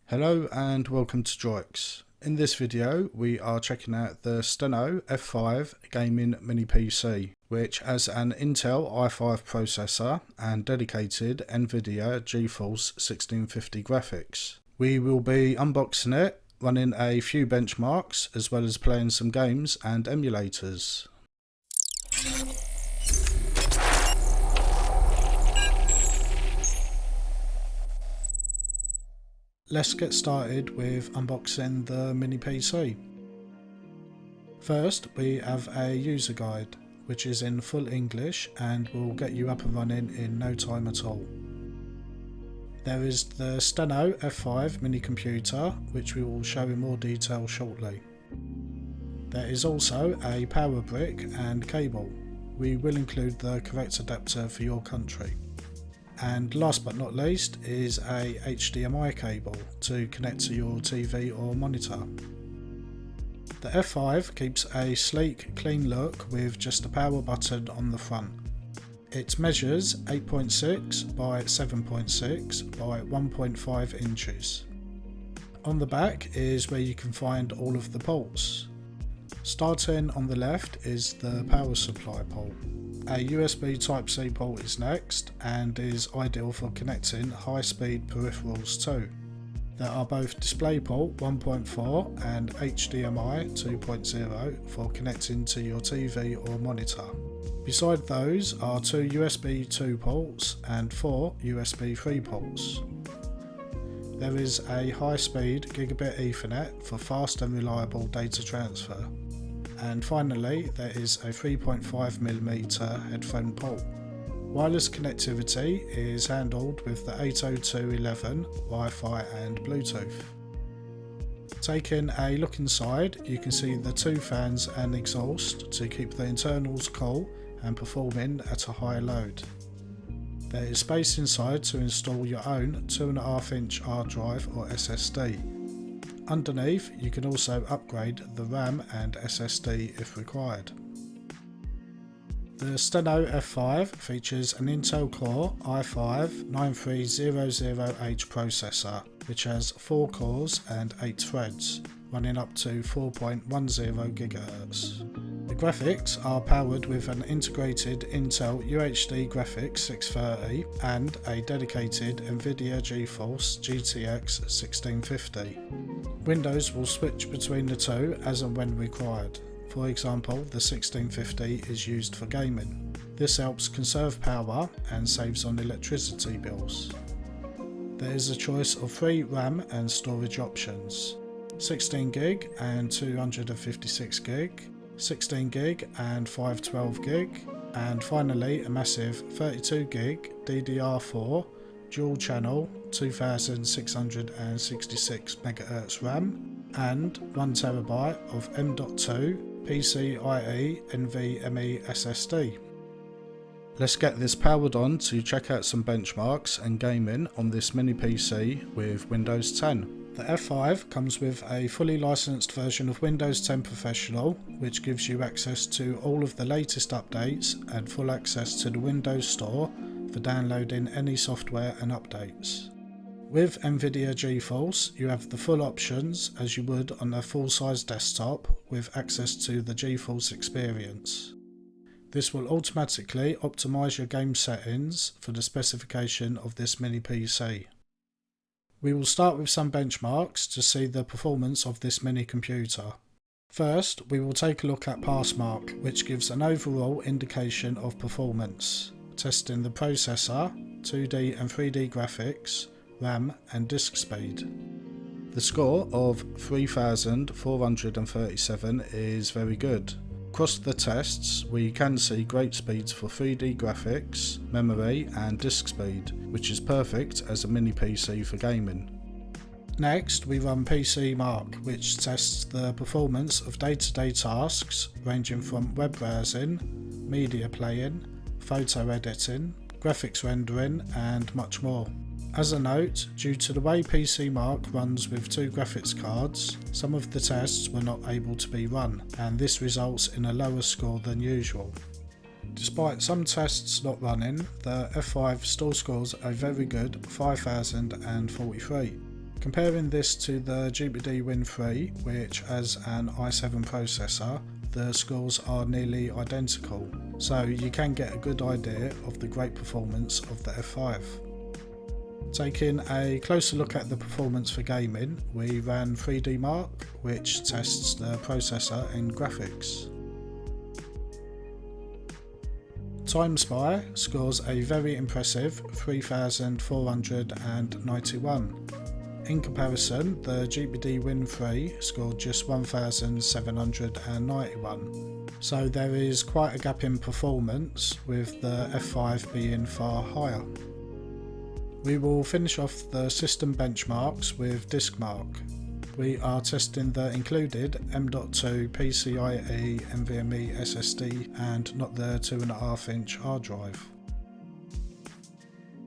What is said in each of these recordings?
Hello and welcome to DROIX. In this video we are checking out the Stheno F5 Gaming Mini PC, which has an Intel i5 processor and dedicated Nvidia GeForce 1650 graphics. We will be unboxing it, running a few benchmarks as well as playing some games and emulators. Let's get started with unboxing the Mini PC. First, we have a user guide, which is in full English and will get you up and running in no time at all. There is the Stheno F5 Mini computer, which we will show in more detail shortly. There is also a power brick and cable. We will include the correct adapter for your country. And last but not least is a HDMI cable to connect to your TV or monitor. The F5 keeps a sleek, clean look with just a power button on the front. It measures 8.6 by 7.6 by 1.5 inches. On the back is where you can find all of the ports. Starting on the left is the power supply port. A USB Type-C port is next and is ideal for connecting high-speed peripherals too. There are both DisplayPort 1.4 and HDMI 2.0 for connecting to your TV or monitor. Beside those are two USB 2 ports and four USB 3 ports. There is a high-speed gigabit Ethernet for fast and reliable data transfer. And finally, there is a 3.5mm headphone port. Wireless connectivity is handled with the 802.11 Wi-Fi and Bluetooth. Taking a look inside, you can see the two fans and exhaust to keep the internals cool and performing at a high load. There is space inside to install your own 2.5-inch hard drive or SSD. Underneath, you can also upgrade the RAM and SSD if required. The Stheno F5 features an Intel Core i5-9300H processor, which has 4 cores and 8 threads, running up to 4.10 GHz. The graphics are powered with an integrated Intel UHD Graphics 630 and a dedicated Nvidia GeForce GTX 1650. Windows will switch between the two as and when required. For example, the 1650 is used for gaming. This helps conserve power and saves on electricity bills. There is a choice of 3 RAM and storage options: 16GB and 256GB, 16GB and 512GB, and finally a massive 32GB DDR4 dual channel 2666 MHz RAM and 1TB of M.2 PCIe NVMe SSD. Let's get this powered on to check out some benchmarks and gaming on this mini PC with Windows 10. The F5 comes with a fully licensed version of Windows 10 Professional, which gives you access to all of the latest updates and full access to the Windows Store for downloading any software and updates. With Nvidia GeForce, you have the full options as you would on a full-size desktop with access to the GeForce experience. This will automatically optimize your game settings for the specification of this mini PC. We will start with some benchmarks to see the performance of this mini computer. First, we will take a look at PassMark, which gives an overall indication of performance, testing the processor, 2D and 3D graphics, RAM and disk speed. The score of 3437 is very good. Across the tests, we can see great speeds for 3D graphics, memory and disk speed, which is perfect as a mini PC for gaming. Next, we run PCMark, which tests the performance of day-to-day tasks ranging from web browsing, media playing, photo editing, graphics rendering and much more. As a note, due to the way PCMark runs with 2 graphics cards, some of the tests were not able to be run, and this results in a lower score than usual. Despite some tests not running, the F5 still scores a very good 5043. Comparing this to the GPD Win 3, which has an i7 processor, the scores are nearly identical, so you can get a good idea of the great performance of the F5. Taking a closer look at the performance for gaming, we ran DiskMark, which tests the processor and graphics. TimeSpy scores a very impressive 3491. In comparison, the GPD Win 3 scored just 1791, so there is quite a gap in performance, with the F5 being far higher. We will finish off the system benchmarks with DiskMark. We are testing the included M.2 PCIe NVMe SSD and not the 2.5-inch hard drive.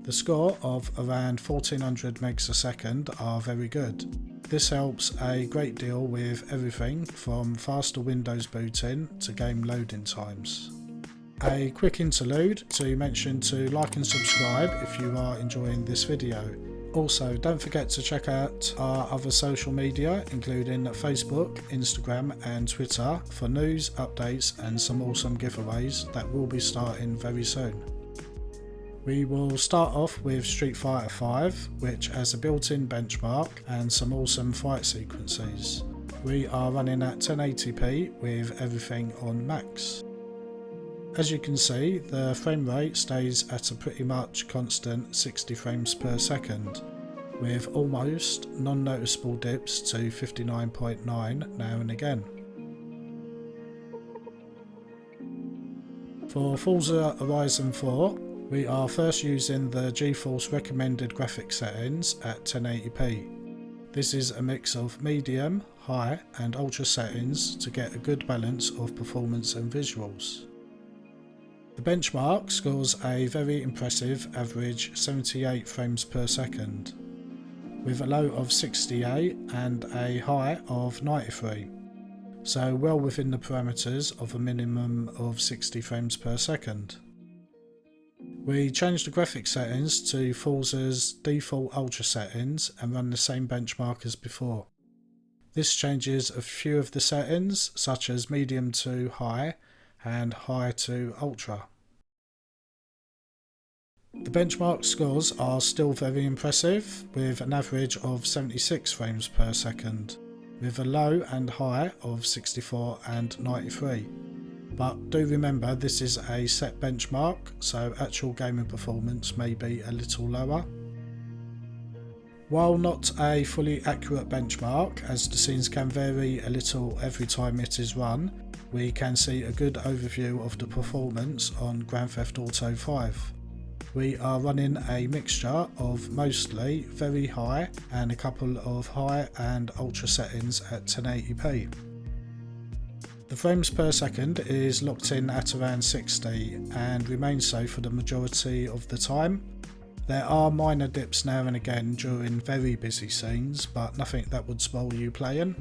The score of around 1400 megs a second are very good. This helps a great deal with everything from faster Windows booting to game loading times. A quick interlude to mention to like and subscribe if you are enjoying this video. Also, don't forget to check out our other social media, including Facebook, Instagram and Twitter, for news, updates and some awesome giveaways that will be starting very soon. We will start off with Street Fighter V, which has a built-in benchmark and some awesome fight sequences. We are running at 1080p with everything on max. As you can see, the frame rate stays at a pretty much constant 60 frames per second, with almost non-noticeable dips to 59.9 now and again. For Forza Horizon 4, we are first using the GeForce recommended graphics settings at 1080p. This is a mix of medium, high and ultra settings to get a good balance of performance and visuals. The benchmark scores a very impressive average 78 frames per second, with a low of 68 and a high of 93, so well within the parameters of a minimum of 60 frames per second. We changed the graphics settings to Forza's default ultra settings and run the same benchmark as before. This changes a few of the settings, such as medium to high and high to ultra. The benchmark scores are still very impressive, with an average of 76 frames per second, with a low and high of 64 and 93. But do remember, this is a set benchmark, so actual gaming performance may be a little lower. While not a fully accurate benchmark, as the scenes can vary a little every time it is run, we can see a good overview of the performance on Grand Theft Auto 5. We are running a mixture of mostly very high and a couple of high and ultra settings at 1080p. The frames per second is locked in at around 60 and remains so for the majority of the time. There are minor dips now and again during very busy scenes, but nothing that would spoil you playing.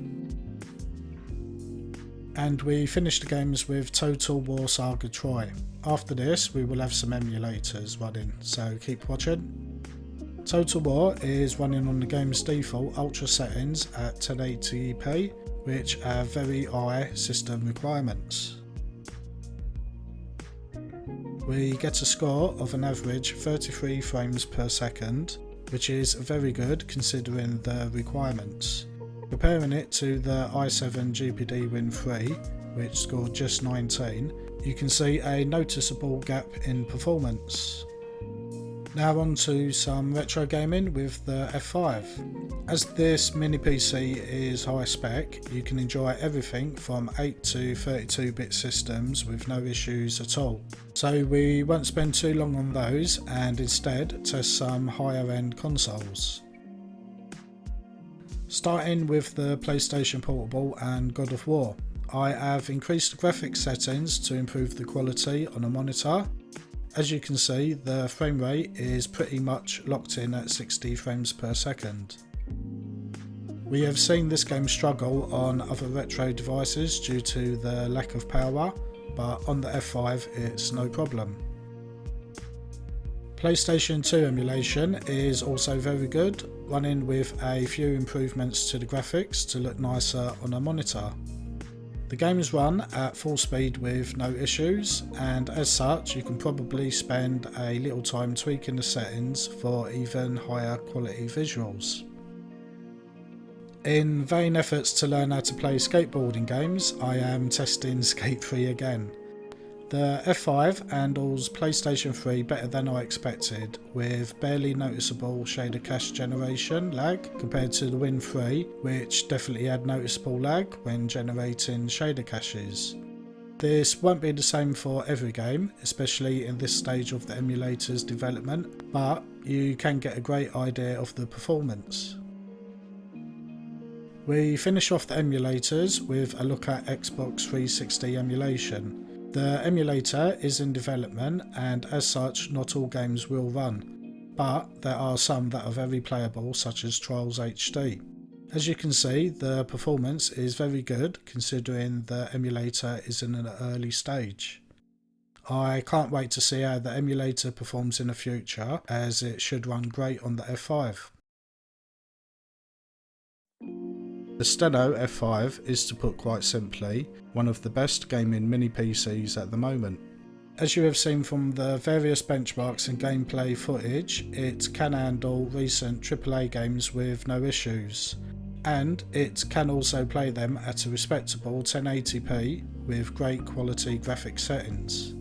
And we finish the games with Total War Saga Troy. After this we will have some emulators running, so keep watching. Total War is running on the game's default ultra settings at 1080p, which have very high system requirements. We get a score of an average 33 frames per second, which is very good considering the requirements. Comparing it to the i7 GPD Win 3, which scored just 19, you can see a noticeable gap in performance. Now on to some retro gaming with the F5. As this mini PC is high spec, you can enjoy everything from 8 to 32-bit systems with no issues at all. So we won't spend too long on those and instead test some higher end consoles. Starting with the PlayStation Portable and God of War. I have increased the graphics settings to improve the quality on a monitor. As you can see, the frame rate is pretty much locked in at 60 frames per second. We have seen this game struggle on other retro devices due to the lack of power, but on the F5 it's no problem. PlayStation 2 emulation is also very good, running with a few improvements to the graphics to look nicer on a monitor. The game is run at full speed with no issues, and as such you can probably spend a little time tweaking the settings for even higher quality visuals. In vain efforts to learn how to play skateboarding games, I am testing Skate 3 again. The F5 handles PlayStation 3 better than I expected, with barely noticeable shader cache generation lag compared to the Win 3, which definitely had noticeable lag when generating shader caches. This won't be the same for every game, especially in this stage of the emulator's development, but you can get a great idea of the performance. We finish off the emulators with a look at Xbox 360 emulation. The emulator is in development, and as such not all games will run, but there are some that are very playable, such as Trials HD. As you can see, the performance is very good considering the emulator is in an early stage. I can't wait to see how the emulator performs in the future, as it should run great on the F5. The Stheno F5 is, to put quite simply, one of the best gaming mini PCs at the moment. As you have seen from the various benchmarks and gameplay footage, it can handle recent AAA games with no issues, and it can also play them at a respectable 1080p with great quality graphic settings.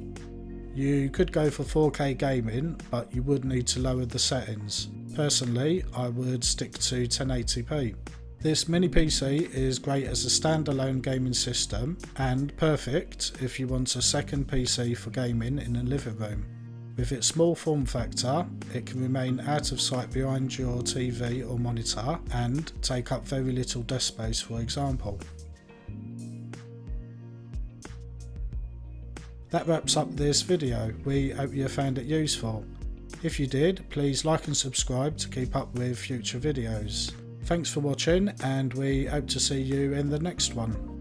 You could go for 4K gaming, but you would need to lower the settings. Personally, I would stick to 1080p. This mini PC is great as a standalone gaming system and perfect if you want a second PC for gaming in a living room. With its small form factor, it can remain out of sight behind your TV or monitor and take up very little desk space, for example. That wraps up this video. We hope you found it useful. If you did, please like and subscribe to keep up with future videos. Thanks for watching, and we hope to see you in the next one.